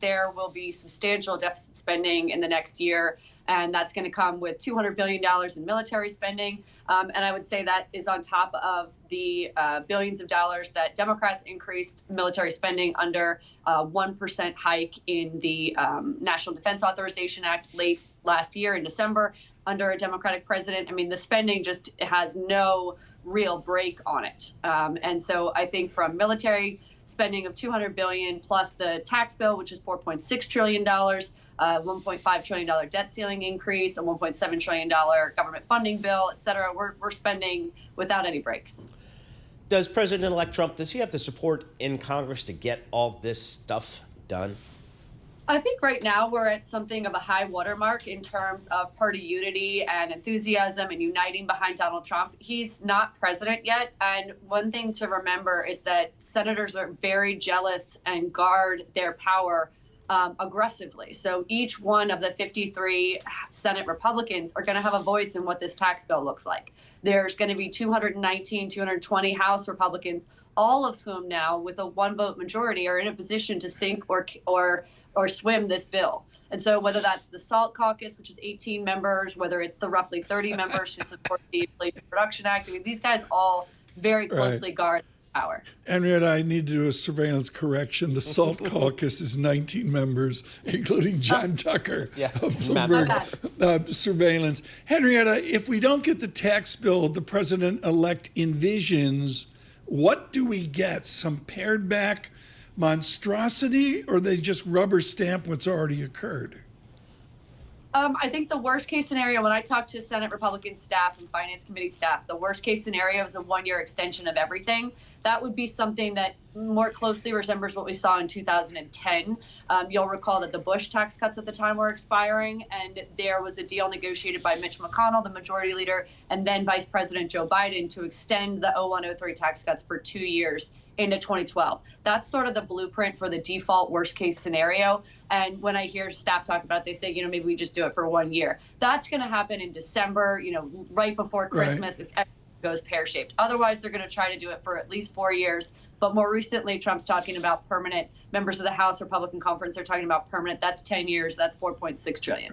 there will be substantial deficit spending in the next year, and that's going to come with $200 billion in military spending. And I would say that is on top of the billions of dollars that Democrats increased military spending under a 1% hike in the National Defense Authorization Act late last year in December under a Democratic president. I mean, the spending just has no real break on it. And so I think from military spending of $200 billion plus the tax bill, which is $4.6 trillion, $1.5 trillion debt ceiling increase, a $1.7 trillion government funding bill, et cetera, we're spending without any breaks. Does President-elect Trump, does he have the support in Congress to get all this stuff done? I think right now we're at something of a high watermark in terms of party unity and enthusiasm and uniting behind Donald Trump. He's not president yet. And one thing to remember is that senators are very jealous and guard their power aggressively. So each one of the 53 Senate Republicans are going to have a voice in what this tax bill looks like. There's going to be 220 House Republicans, all of whom now, with a one-vote majority, are in a position to sink or swim this bill. And so whether that's the SALT caucus, which is 18 members, whether it's the roughly 30 members who support the Inflation Reduction Act, I mean, these guys all very closely guard power. Henrietta, I need to do a surveillance correction. The SALT caucus is 19 members, including John Tucker of Bloomberg surveillance. Henrietta, if we don't get the tax bill the president-elect envisions, what do we get? Some pared back monstrosity, or they just rubber stamp what's already occurred? I think the worst case scenario, when I talk to Senate Republican staff and Finance Committee staff, the worst case scenario is a one-year extension of everything. That would be something that more closely resembles what we saw in 2010. You'll recall that the Bush tax cuts at the time were expiring, and there was a deal negotiated by Mitch McConnell, the majority leader, and then Vice President Joe Biden to extend the 0103 tax cuts for 2 years into 2012. That's sort of the blueprint for the default worst case scenario. And when I hear staff talk about it, they say, maybe we just do it for 1 year. That's going to happen in December, right before Christmas, if everything goes pear-shaped. Otherwise, they're going to try to do it for at least 4 years. But more recently, Trump's talking about permanent. Members of the House Republican Conference are talking about permanent. That's 10 years. That's $4.6 trillion.